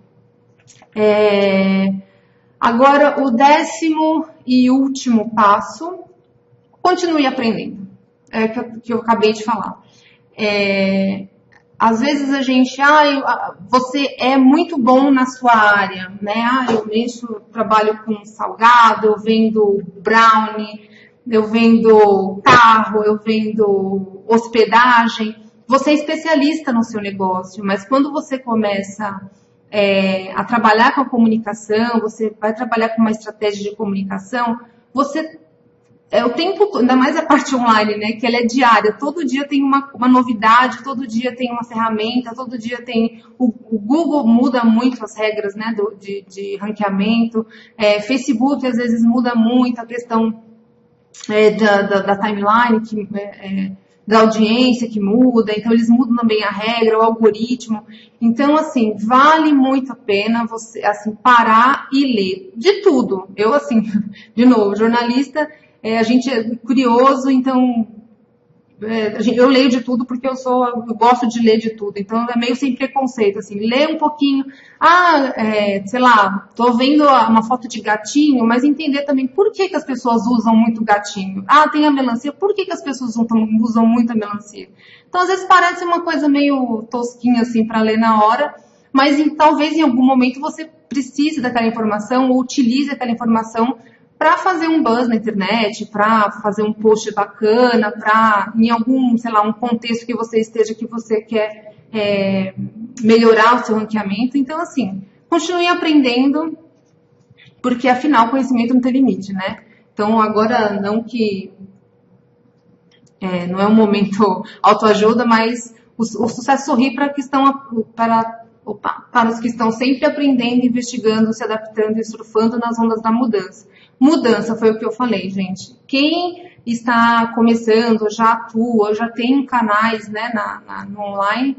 Agora, o 10º e último passo, continue aprendendo. Que eu acabei de falar. Às vezes a gente, você é muito bom na sua área, né? Eu trabalho com salgado, eu vendo brownie, eu vendo carro, eu vendo hospedagem. Você é especialista no seu negócio, mas quando você começa a trabalhar com a comunicação, você vai trabalhar com uma estratégia de comunicação, você o tempo todo, ainda mais a parte online, né, que ela é diária, todo dia tem uma novidade, todo dia tem uma ferramenta, todo dia tem, o Google muda muito as regras, né, de ranqueamento, Facebook às vezes muda muito a questão da timeline, da audiência que muda, então eles mudam também a regra, o algoritmo. Então, assim, vale muito a pena você, assim, parar e ler de tudo. Eu, assim, de novo, jornalista, a gente é curioso, então eu leio de tudo porque eu gosto de ler de tudo, então é meio sem preconceito, assim, ler um pouquinho, sei lá, tô vendo uma foto de gatinho, mas entender também por que as pessoas usam muito gatinho. Tem a melancia, por que as pessoas usam muito a melancia? Então, às vezes parece uma coisa meio tosquinha, assim, para ler na hora, mas talvez em algum momento você precise daquela informação ou utilize aquela informação para fazer um buzz na internet, para fazer um post bacana, para em algum, sei lá, um contexto que você esteja, que você quer melhorar o seu ranqueamento. Então, assim, continue aprendendo, porque afinal conhecimento não tem limite, né? Então, agora não que não é um momento autoajuda, mas o sucesso sorri para os que estão sempre aprendendo, investigando, se adaptando e surfando nas ondas da mudança. Mudança foi o que eu falei, gente. Quem está começando, já atua, já tem canais, né, no online,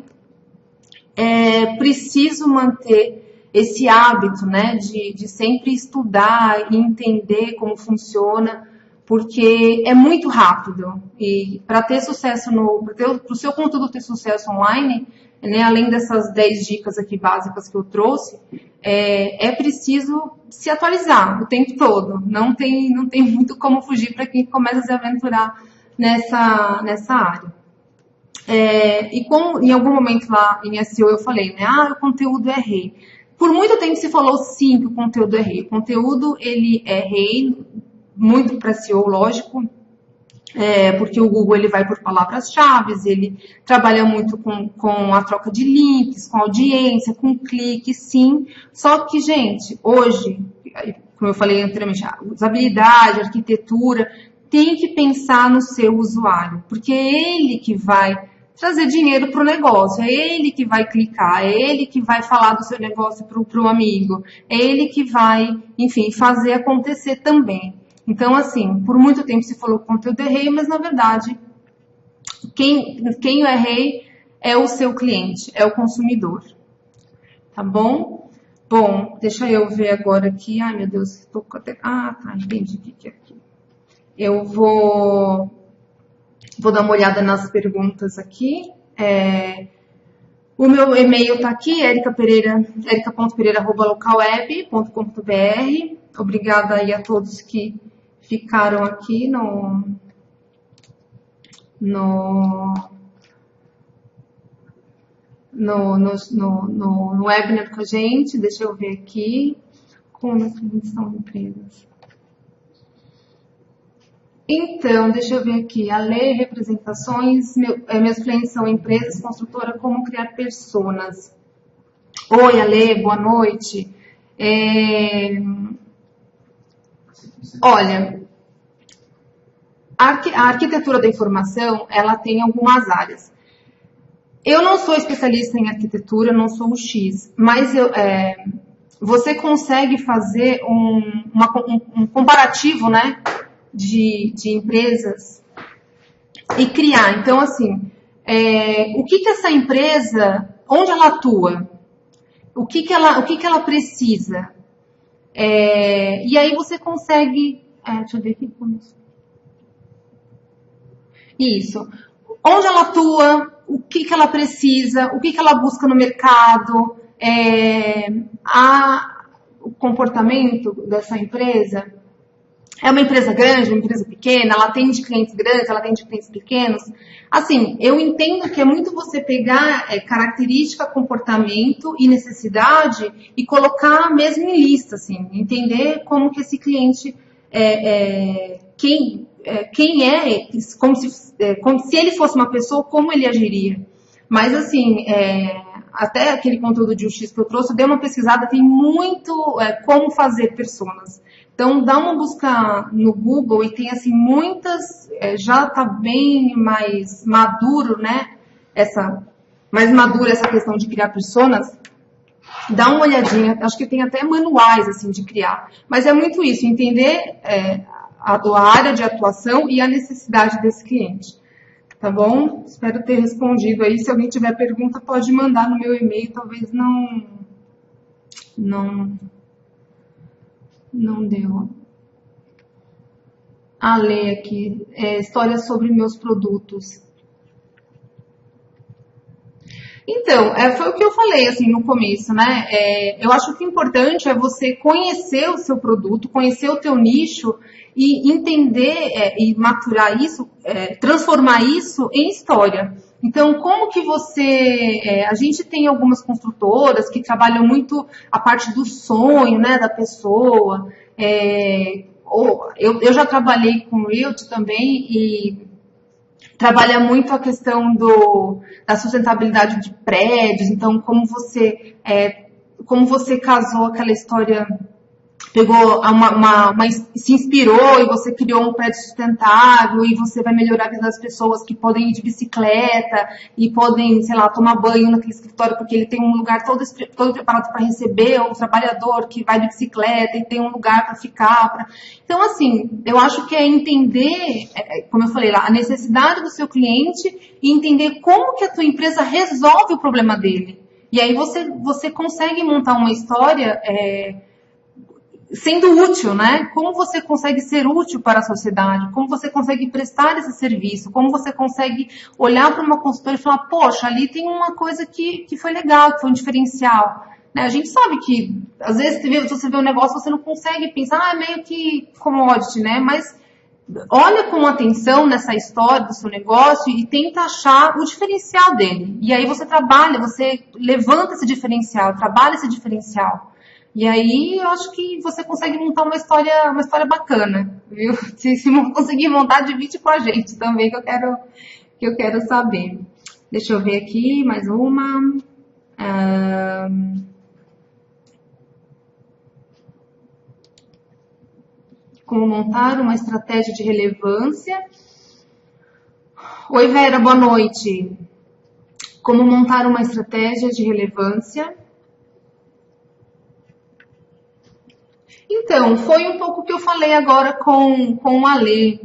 é preciso manter esse hábito, né, de sempre estudar e entender como funciona, porque é muito rápido. E para ter sucesso para o seu conteúdo ter sucesso online, né, além dessas 10 dicas aqui básicas que eu trouxe, é preciso se atualizar o tempo todo. Não tem muito como fugir para quem começa a se aventurar nessa área. E como em algum momento lá em SEO eu falei, né, o conteúdo é rei. Por muito tempo se falou sim que o conteúdo é rei. O conteúdo, ele é rei, muito para SEO, lógico, porque o Google ele vai por palavras-chave, ele trabalha muito com a troca de links, com audiência, com clique, sim. Só que, gente, hoje, como eu falei anteriormente, a usabilidade, a arquitetura, tem que pensar no seu usuário, porque é ele que vai trazer dinheiro para o negócio, é ele que vai clicar, é ele que vai falar do seu negócio para o amigo, é ele que vai, enfim, fazer acontecer também. Então, assim, por muito tempo se falou que o conteúdo é rei, mas, na verdade, quem é rei é o seu cliente, é o consumidor. Tá bom? Bom, deixa eu ver agora aqui. Ai, meu Deus, estou até... tá, entendi o que é aqui. Eu vou dar uma olhada nas perguntas aqui. O meu e-mail está aqui, erica.pereira@localweb.com.br. Obrigada aí a todos que ficaram aqui no webinar com a gente. Deixa eu ver aqui. Como são empresas? Então, deixa eu ver aqui. A lei, representações. Meus clientes são empresas, construtora, como criar personas. Oi, Ale, boa noite. Olha, a arquitetura da informação, ela tem algumas áreas. Eu não sou especialista em arquitetura, não sou o X, mas você consegue fazer um comparativo, né, de empresas e criar. Então, assim, o que essa empresa, onde ela atua, o que ela precisa. E aí você consegue... deixa eu ver aqui. Isso. Onde ela atua, o que ela precisa, o que ela busca no mercado, o comportamento dessa empresa. É uma empresa grande, uma empresa pequena, ela atende clientes grandes, ela atende clientes pequenos. Assim, eu entendo que é muito você pegar característica, comportamento e necessidade e colocar mesmo em lista, assim, entender como que esse cliente, quem é, como se ele fosse uma pessoa, como ele agiria. Mas, assim, até aquele conteúdo de UX que eu trouxe, eu dei uma pesquisada, tem muito como fazer personas. Então, dá uma busca no Google e tem, assim, muitas, já está bem mais maduro, né? Mais madura essa questão de criar personas. Dá uma olhadinha, acho que tem até manuais, assim, de criar. Mas é muito isso, entender a área de atuação e a necessidade desse cliente. Tá bom? Espero ter respondido aí. Se alguém tiver pergunta, pode mandar no meu e-mail. Talvez não deu. Ler aqui. Histórias sobre meus produtos. Então, foi o que eu falei, assim, no começo, né? Eu acho que o importante é você conhecer o seu produto, conhecer o teu nicho e entender e maturar isso, transformar isso em história. Então, como que você... a gente tem algumas construtoras que trabalham muito a parte do sonho, né, da pessoa. Eu já trabalhei com Realty também e trabalha muito a questão da sustentabilidade de prédios. Então, como você casou aquela história, pegou se inspirou e você criou um prédio sustentável e você vai melhorar a vida das pessoas que podem ir de bicicleta e podem, sei lá, tomar banho naquele escritório porque ele tem um lugar todo preparado para receber o trabalhador que vai de bicicleta e tem um lugar para ficar. Então, assim, eu acho que é entender, como eu falei lá, a necessidade do seu cliente e entender como que a tua empresa resolve o problema dele. E aí você consegue montar uma história sendo útil, né? Como você consegue ser útil para a sociedade, como você consegue prestar esse serviço, como você consegue olhar para uma consultora e falar, poxa, ali tem uma coisa que foi legal, que foi um diferencial. Né? A gente sabe que, às vezes, você vê um negócio, você não consegue pensar, é meio que commodity, né? Mas olha com atenção nessa história do seu negócio e tenta achar o diferencial dele. E aí você trabalha, você levanta esse diferencial, trabalha esse diferencial. E aí eu acho que você consegue montar uma história bacana, viu? Se conseguir montar, divide com a gente também, que eu quero saber. Deixa eu ver aqui, mais uma. Como montar uma estratégia de relevância. Oi, Vera, boa noite. Como montar uma estratégia de relevância. Então, foi um pouco o que eu falei agora com o Alê.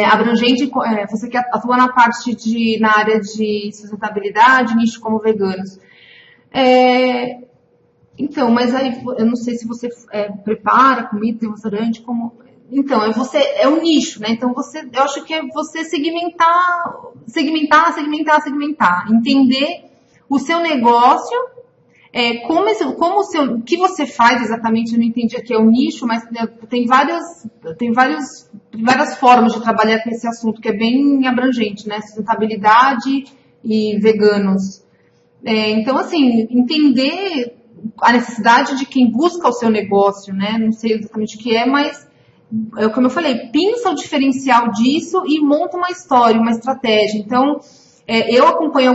Abrangente, você que atua na área de sustentabilidade, nicho como veganos. Então, mas aí eu não sei se você prepara comida, tem um restaurante, como... Então, é um nicho, né? Então, eu acho que é você segmentar, entender o seu negócio. O que você faz exatamente, eu não entendi aqui, é o nicho, mas tem várias formas de trabalhar com esse assunto, que é bem abrangente, né? Sustentabilidade e veganos. Então, assim, entender a necessidade de quem busca o seu negócio, né? Não sei exatamente o que é, mas, como eu falei, pensa o diferencial disso e monta uma história, uma estratégia. Então, eu acompanho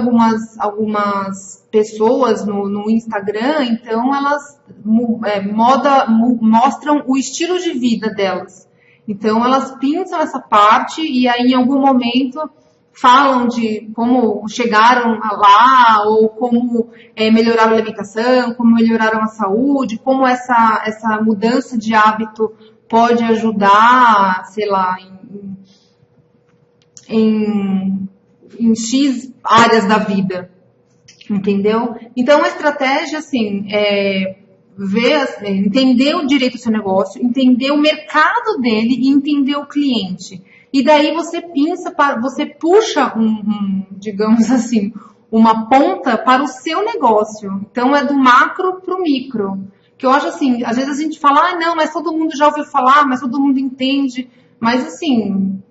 algumas pessoas no Instagram, então elas mostram o estilo de vida delas. Então elas pintam essa parte e aí em algum momento falam de como chegaram lá ou como melhoraram a alimentação, como melhoraram a saúde, como essa mudança de hábito pode ajudar, sei lá, em X áreas da vida, entendeu? Então, a estratégia, assim, entender o direito do seu negócio, entender o mercado dele e entender o cliente. E daí você puxa digamos assim, uma ponta para o seu negócio. Então, é do macro para o micro. Que eu acho assim, às vezes a gente fala, não, mas todo mundo já ouviu falar, mas todo mundo entende. Mas, assim...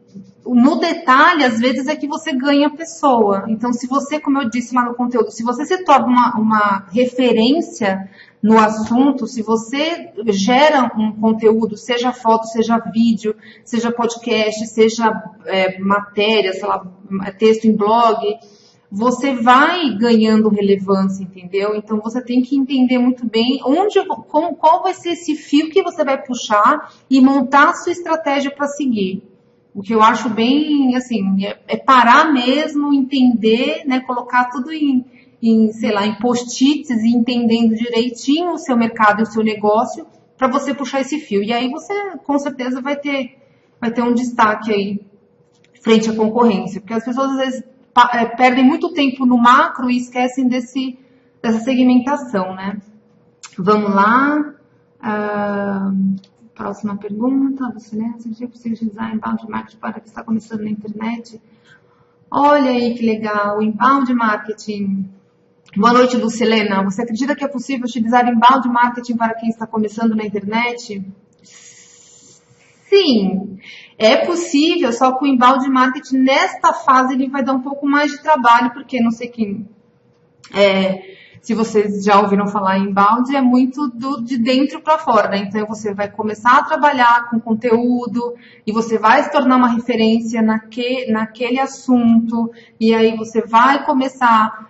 No detalhe, às vezes, é que você ganha a pessoa. Então, se você, como eu disse lá no conteúdo, se você se torna uma referência no assunto, se você gera um conteúdo, seja foto, seja vídeo, seja podcast, seja matéria, sei lá, texto em blog, você vai ganhando relevância, entendeu? Então você tem que entender muito bem qual vai ser esse fio que você vai puxar e montar a sua estratégia para seguir. O que eu acho bem, assim, é parar mesmo, entender, né, colocar tudo sei lá, em post-its e entendendo direitinho o seu mercado e o seu negócio para você puxar esse fio. E aí você, com certeza, vai ter um destaque aí frente à concorrência. Porque as pessoas, às vezes, perdem muito tempo no macro e esquecem dessa segmentação, né? Vamos lá. Próxima pergunta. Você é possível utilizar inbound marketing para quem está começando na internet? Olha aí que legal, inbound marketing. Boa noite, Lucilena. Você acredita que é possível utilizar inbound marketing para quem está começando na internet? Sim, é possível, só que o inbound marketing nesta fase ele vai dar um pouco mais de trabalho, porque não sei quem... se vocês já ouviram falar em inbound, é muito de dentro para fora, né? Então você vai começar a trabalhar com conteúdo e você vai se tornar uma referência naquele assunto, e aí você vai começar,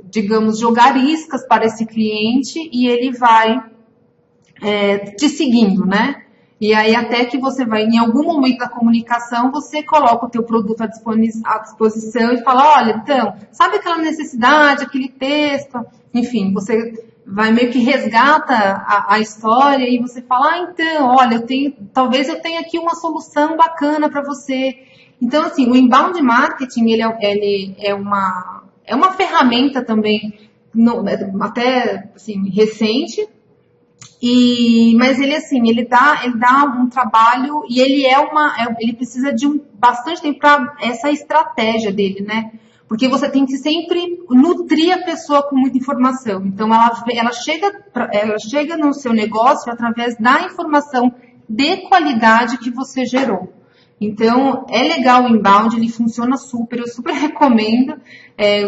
digamos, jogar iscas para esse cliente e ele vai te seguindo, né? E aí até que você vai, em algum momento da comunicação, você coloca o teu produto à disposição e fala, olha, então, sabe aquela necessidade, aquele texto? Enfim, você vai meio que resgata a história e você fala, então, olha, talvez eu tenha aqui uma solução bacana para você. Então, assim, o inbound marketing, ele é uma ferramenta também, até assim, recente, mas ele dá um trabalho e ele precisa de bastante tempo para essa estratégia dele, né? Porque você tem que sempre nutrir a pessoa com muita informação. Então ela chega no seu negócio através da informação de qualidade que você gerou. Então é legal o inbound, ele funciona super, eu super recomendo.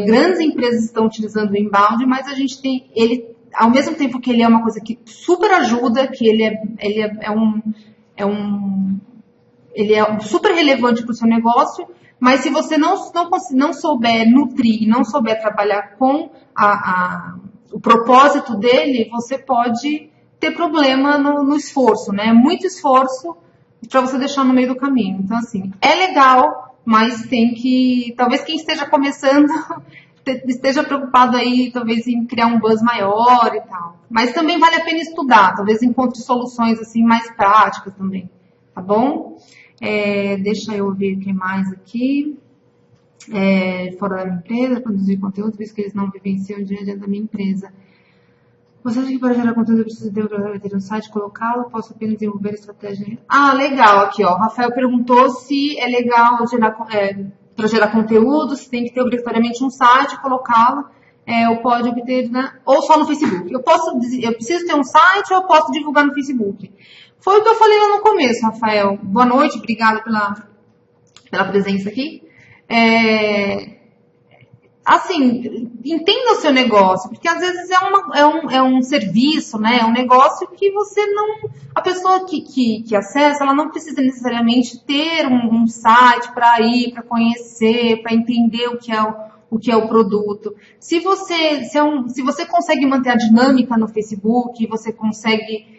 Grandes empresas estão utilizando o inbound, mas a gente tem ao mesmo tempo que ele é uma coisa que super ajuda, que ele é super relevante para o seu negócio, mas se você não souber nutrir e não souber trabalhar com o propósito dele, você pode ter problema no esforço, né? Muito esforço para você deixar no meio do caminho. Então, assim, é legal, mas talvez quem esteja começando esteja preocupado aí, talvez, em criar um buzz maior e tal. Mas também vale a pena estudar, talvez encontre soluções, assim, mais práticas também, tá bom? Deixa eu ver o que mais aqui. Fora da minha empresa, produzir conteúdo, visto que eles não vivenciam o dia a dia da minha empresa. Você acha que para gerar conteúdo eu preciso ter um site, colocá-lo? Posso apenas desenvolver estratégia? Legal, aqui, ó. O Rafael perguntou se é legal para gerar conteúdo, se tem que ter obrigatoriamente um site, colocá-lo, ou pode obter, né? Ou só no Facebook. Eu preciso ter um site ou eu posso divulgar no Facebook? Foi o que eu falei lá no começo, Rafael. Boa noite, obrigada pela presença aqui. Assim, entenda o seu negócio, porque às vezes é um serviço, né? É um negócio que você não... A pessoa que acessa, ela não precisa necessariamente ter um site para conhecer, para entender o que é o produto. Se você consegue manter a dinâmica no Facebook, você consegue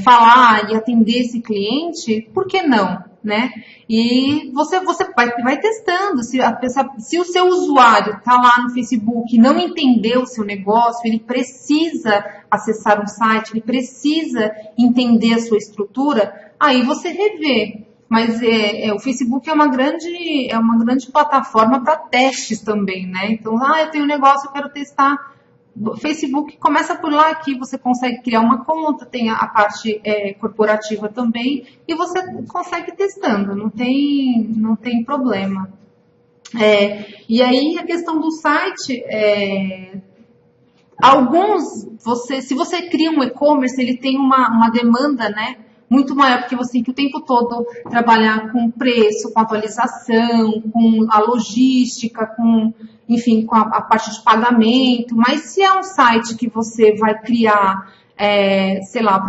falar e atender esse cliente, por que não? Né? E você vai testando. Se o seu usuário está lá no Facebook e não entendeu o seu negócio, ele precisa acessar um site, ele precisa entender a sua estrutura, aí você revê. Mas o Facebook é uma grande plataforma para testes também, né? Então, eu tenho um negócio, eu quero testar. O Facebook começa por lá, que você consegue criar uma conta, tem a parte corporativa também, e você consegue testando, não tem problema. E aí a questão do site, se você cria um e-commerce, ele tem uma demanda, né, muito maior, porque você tem que o tempo todo trabalhar com preço, com atualização, com a logística, com, enfim, com a parte de pagamento. Mas se é um site que você vai criar, sei lá,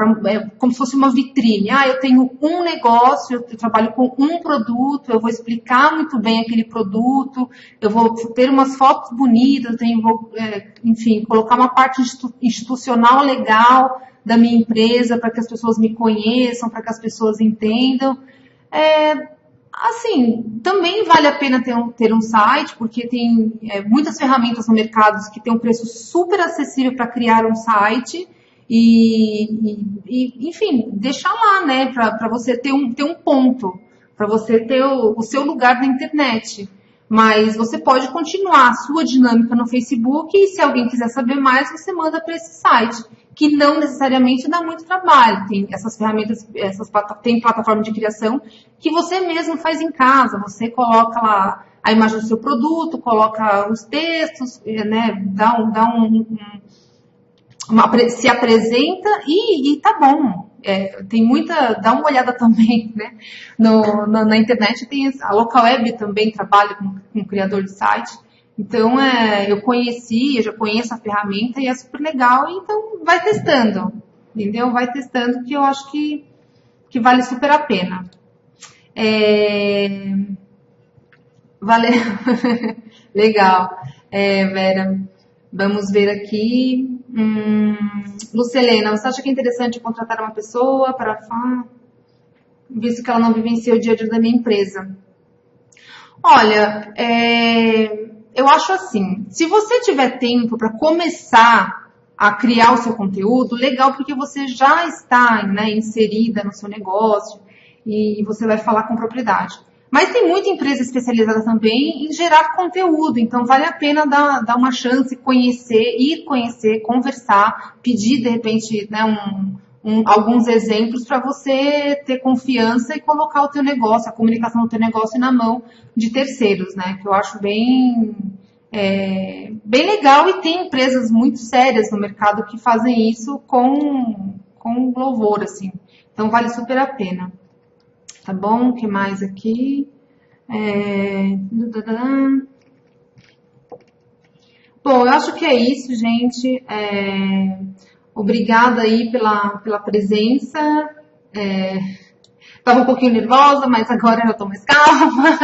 como se fosse uma vitrine. Eu tenho um negócio, eu trabalho com um produto, eu vou explicar muito bem aquele produto, eu vou ter umas fotos bonitas, enfim, colocar uma parte institucional legal da minha empresa para que as pessoas me conheçam, para que as pessoas entendam. Assim, também vale a pena ter um site, porque tem muitas ferramentas no mercado que tem um preço super acessível para criar um site. Enfim, deixar lá, né, para você ter um ponto, para você ter o seu lugar na internet. Mas você pode continuar a sua dinâmica no Facebook e se alguém quiser saber mais, você manda para esse site, que não necessariamente dá muito trabalho. Tem essas ferramentas, tem plataforma de criação que você mesmo faz em casa. Você coloca lá a imagem do seu produto, coloca os textos, né, se apresenta e tá bom. Tem dá uma olhada também, né? Na internet tem a Local Web também trabalha com criador de site. Então eu já conheço a ferramenta e é super legal. Então vai testando, entendeu? Vai testando que eu acho que vale super a pena. Valeu. Legal. Vera, vamos ver aqui. Lucelena, você acha que é interessante contratar uma pessoa para visto que ela não vivencia o dia a dia da minha empresa? Olha, eu acho assim, se você tiver tempo para começar a criar o seu conteúdo, legal, porque você já está, né, inserida no seu negócio e você vai falar com propriedade. Mas tem muita empresa especializada também em gerar conteúdo, então vale a pena dar uma chance, conhecer, conversar, pedir de repente, né, alguns exemplos para você ter confiança e colocar o teu negócio, a comunicação do teu negócio na mão de terceiros, né? Que eu acho bem legal e tem empresas muito sérias no mercado que fazem isso com louvor, assim. Então vale super a pena. Tá bom? O que mais aqui? Bom, eu acho que é isso, gente. Obrigada aí pela presença. Estava um pouquinho nervosa, mas agora eu estou mais calma.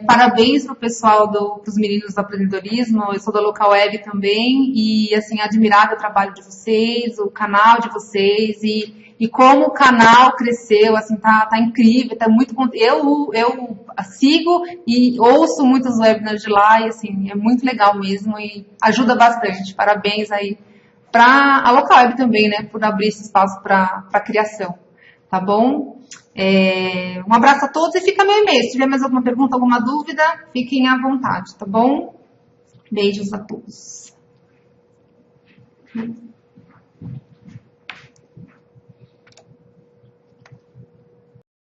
Parabéns pro pessoal dos meninos do empreendedorismo. Eu sou da Local Web também e assim admirável o trabalho de vocês, o canal de vocês e como o canal cresceu, assim, tá incrível, tá muito. Eu sigo e ouço muitos webinars de lá e assim é muito legal mesmo e ajuda bastante. Parabéns aí para a Local Web também, né, por abrir esse espaço para criação. Tá bom? Um abraço a todos e fica meu e-mail. Se tiver mais alguma pergunta, alguma dúvida, fiquem à vontade, tá bom? Beijos a todos.